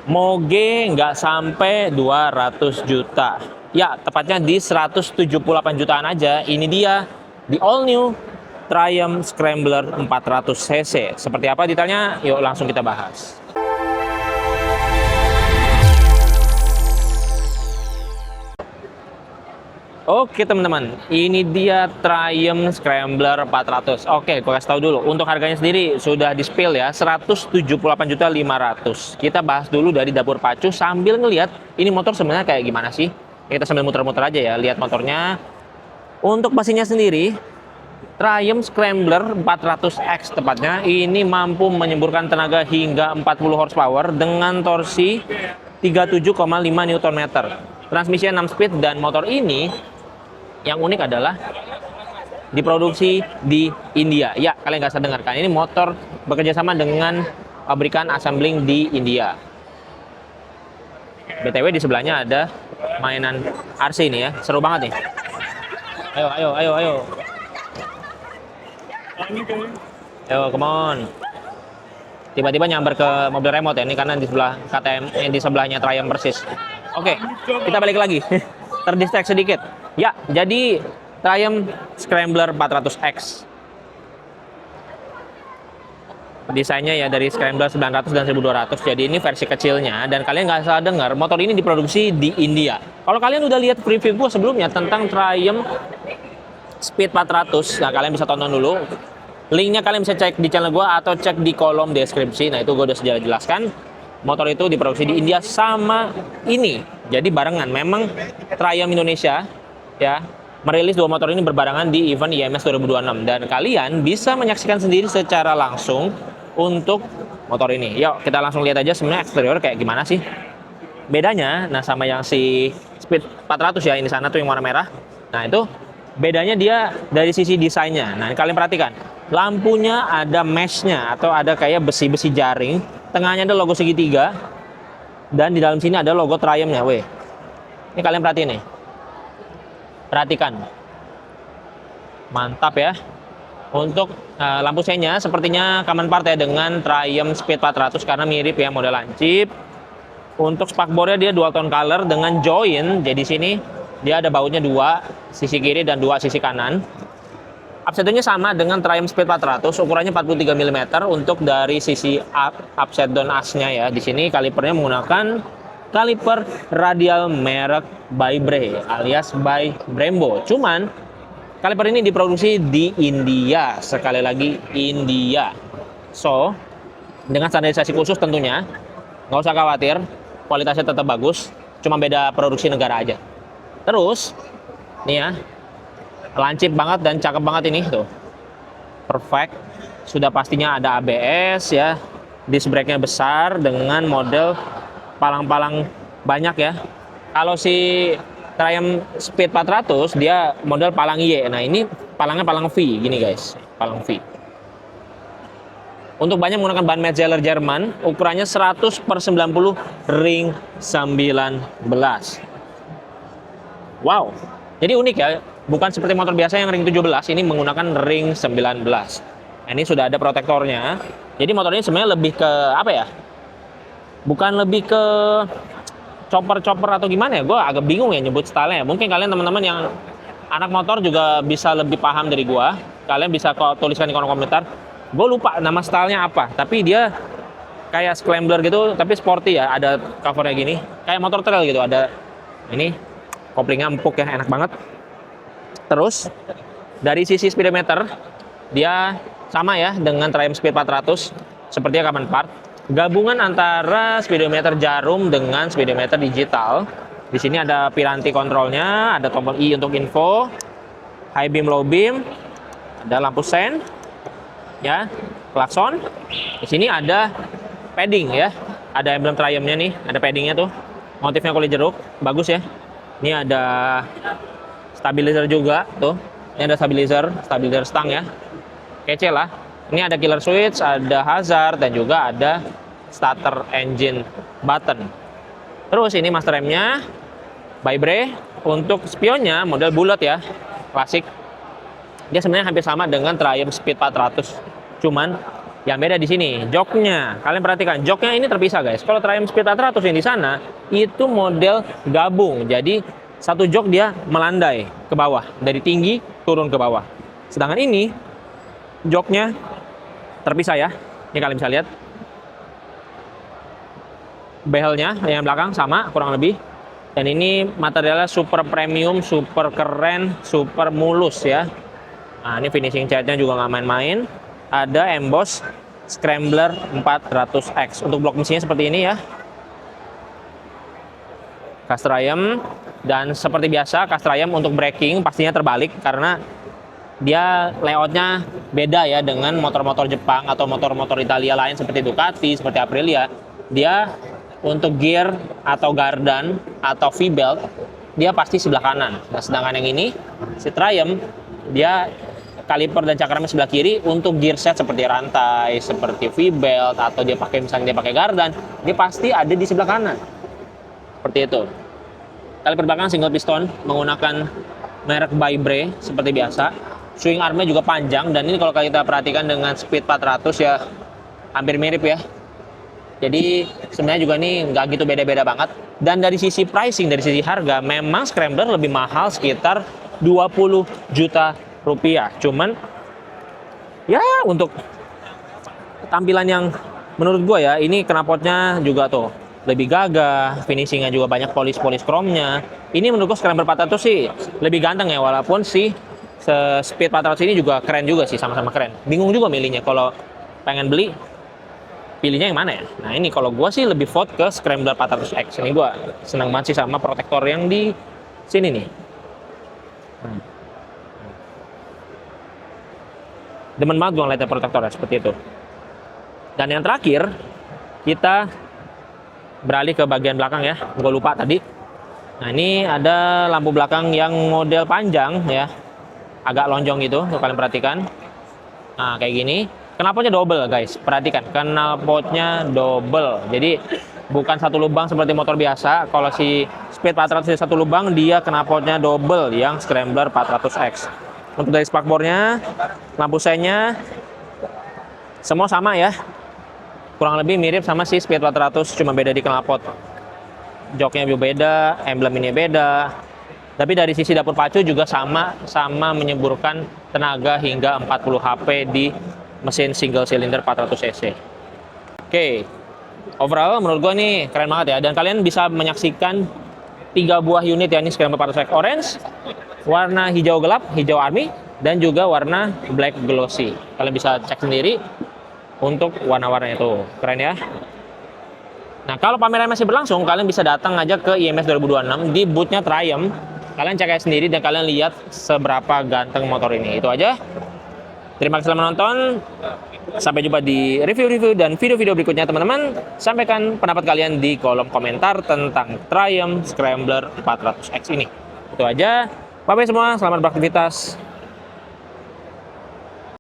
Moge nggak sampai 200 juta. Ya, tepatnya di 178 jutaan aja. Ini dia, the all new Triumph Scrambler 400 cc. Seperti apa detailnya? Yuk langsung kita bahas. Oke teman-teman, ini dia Triumph Scrambler 400. Oke, gue kasih tahu dulu. Untuk harganya sendiri sudah di spill ya, 178.500.000. Kita bahas dulu dari dapur pacu sambil ngelihat ini motor sebenarnya kayak gimana sih. Kita sambil muter-muter aja ya, lihat motornya. Untuk mesinnya sendiri, Triumph Scrambler 400X tepatnya, ini mampu menyemburkan tenaga hingga 40 horsepower dengan torsi 37,5 Nm. Transmisinya 6 speed dan motor ini yang unik adalah diproduksi di India. Ya, kalian nggak salah dengarkan. Ini motor bekerja sama dengan pabrikan assembling di India. BTW di sebelahnya ada mainan RC ini ya. Seru banget nih. Ayo. Ayo, come on. Tiba-tiba nyamber ke mobil remote ya. Ini karena di sebelah KTM, di sebelahnya Triumph persis. Oke, kita balik lagi. Terdistract sedikit. Ya, jadi Triumph Scrambler 400X. Desainnya ya dari Scrambler 900 dan 1200. Jadi ini versi kecilnya. Dan kalian nggak salah dengar, motor ini diproduksi di India. Kalau kalian udah lihat review gue sebelumnya tentang Triumph Speed 400, nah kalian bisa tonton dulu. Linknya kalian bisa cek di channel gue atau cek di kolom deskripsi. Nah itu gue udah jelaskan. Motor itu diproduksi di India sama ini. Jadi barengan. Memang Triumph Indonesia ya merilis dua motor ini berbarengan di event IMS 2026 dan kalian bisa menyaksikan sendiri secara langsung untuk motor ini. Yuk kita langsung lihat aja sebenarnya eksterior kayak gimana sih bedanya. Nah sama yang si Speed 400 ya, ini sana tuh yang warna merah. Nah itu bedanya dia dari sisi desainnya. Nah kalian perhatikan, lampunya ada meshnya atau ada kayak besi-besi jaring, tengahnya ada logo segitiga dan di dalam sini ada logo Triumph-nya. Weh, ini kalian perhatiin nih. Perhatikan, mantap ya. Untuk lampu senya sepertinya common part ya dengan Triumph Speed 400 karena mirip ya, model lancip. Untuk spakbornya dia dual tone color dengan join. Jadi sini dia ada bautnya dua, sisi kiri dan dua sisi kanan. Upset-nya sama dengan Triumph Speed 400, ukurannya 43 mm untuk dari sisi upset down asnya ya. Di sini kalipernya menggunakan kaliper radial merek by Bre alias by Brembo. Cuman kaliper ini diproduksi di India, sekali lagi India. So dengan standarisasi khusus tentunya, nggak usah khawatir, kualitasnya tetap bagus, cuma beda produksi negara aja. Terus nih ya, lancip banget dan cakep banget ini tuh, perfect. Sudah pastinya ada ABS ya, disc brake-nya besar dengan model palang-palang banyak ya. Kalau si Triumph Speed 400 dia model palang Y. Nah ini palangnya palang V gini guys, palang V. Untuk banyak menggunakan ban Metzeler Jerman, ukurannya 100/90 ring 19. Wow, jadi unik ya. Bukan seperti motor biasa yang ring 17, ini menggunakan ring 19. Nah, ini sudah ada protektornya. Jadi motor ini sebenarnya lebih ke apa ya? Bukan lebih ke chopper-chopper atau gimana ya? Gue agak bingung ya nyebut stylenya. Mungkin kalian teman-teman yang anak motor juga bisa lebih paham dari gue. Kalian bisa tuliskan di kolom komentar. Gue lupa nama stylenya apa. Tapi dia kayak Scrambler gitu, tapi sporty ya. Ada covernya gini. Kayak motor trail gitu. Ada ini koplingnya empuk ya, enak banget. Terus dari sisi speedometer dia sama ya dengan Triumph Speed 400, sepertinya common part. Gabungan antara speedometer jarum dengan speedometer digital. Di sini ada piranti kontrolnya, ada tombol I untuk info, high beam, low beam, ada lampu sen, ya, klakson. Di sini ada padding ya, ada emblem Triumph-nya nih, ada paddingnya tuh, motifnya kulit jeruk, bagus ya. Ini ada stabilizer juga tuh, ini ada stabilizer stang ya, kece lah. Ini ada killer switch, ada hazard, dan juga ada starter engine button. Terus ini master remnya by Bre. Untuk spionnya model bulat ya, klasik. Dia sebenarnya hampir sama dengan Triumph Speed 400. Cuman Yang beda di sini, joknya. Kalian perhatikan, joknya ini terpisah guys. Kalau Triumph Speed 400 yang di sana, itu model gabung. Jadi, satu jok dia melandai ke bawah. Dari tinggi turun ke bawah. Sedangkan ini, joknya terpisah ya. Ini kalian bisa lihat. Behelnya yang belakang sama, kurang lebih. Dan ini materialnya super premium, super keren, super mulus ya. Nah, ini finishing catnya juga nggak main-main. Ada emboss Scrambler 400X. Untuk blok mesinnya seperti ini ya. Cast Triumph. Dan seperti biasa, Cast Triumph untuk braking pastinya terbalik karena dia layoutnya beda ya dengan motor-motor Jepang atau motor-motor Italia lain seperti Ducati, seperti Aprilia. Dia untuk gear atau gardan atau V-belt, dia pasti sebelah kanan. Nah, sedangkan yang ini, si Triumph, dia kaliper dan cakramnya sebelah kiri. Untuk gear set seperti rantai, seperti V-belt, atau dia pakai misalnya dia pakai gardan, dia pasti ada di sebelah kanan. Seperti itu. Kaliper belakang single piston menggunakan merek Vibray seperti biasa. Swing armnya juga panjang, dan ini kalau kita perhatikan dengan Speed 400 ya hampir mirip ya. Jadi sebenarnya juga ini nggak gitu beda-beda banget. Dan dari sisi pricing, dari sisi harga, memang Scrambler lebih mahal sekitar 20 juta rupiah. Cuman ya untuk tampilan yang menurut gue ya, ini knalpotnya juga tuh lebih gagah, finishingnya juga banyak polis-polis chrome-nya. Ini menurut gue Scrambler 400 sih lebih ganteng ya, walaupun si Speed 400 ini juga keren juga sih, sama-sama keren. Bingung juga milihnya kalau pengen beli, pilihnya yang mana ya? Nah ini kalau gue sih lebih vote ke Scrambler 400X. Ini gue senang banget sih sama protektor yang di sini nih. Demen banget gue ngeliatnya protektornya seperti itu. Dan yang terakhir, kita beralih ke bagian belakang ya. Gue lupa tadi. Nah ini ada lampu belakang yang model panjang ya. Agak lonjong gitu, tuh kalian perhatikan. Nah kayak gini. Knalpotnya double guys. Perhatikan, knalpotnya double. Jadi bukan satu lubang seperti motor biasa. Kalau si Speed 400 satu lubang, dia knalpotnya double yang Scrambler 400X. Untuk dari spakbornya, lampu seinnya semua sama ya. Kurang lebih mirip sama si Speed 400, cuma beda di knalpot. Joknya juga beda, emblem ini beda. Tapi dari sisi dapur pacu juga sama menyemburkan tenaga hingga 40 HP di mesin single cylinder 400 cc. Oke. Overall menurut gua nih keren banget ya, dan kalian bisa menyaksikan 3 buah unit ya, ini Scrambler 400X Orange, warna hijau gelap, hijau army, dan juga warna black glossy. Kalian bisa cek sendiri untuk warna-warnanya itu. Keren ya. Nah, kalau pameran masih berlangsung, kalian bisa datang aja ke IMS 2026 di booth-nya Triumph. Kalian cek aja sendiri dan kalian lihat seberapa ganteng motor ini. Itu aja. Terima kasih telah menonton. Sampai jumpa di review-review dan video-video berikutnya teman-teman. Sampaikan pendapat kalian di kolom komentar tentang Triumph Scrambler 400X ini. Itu aja. Bye-bye semua, selamat beraktivitas.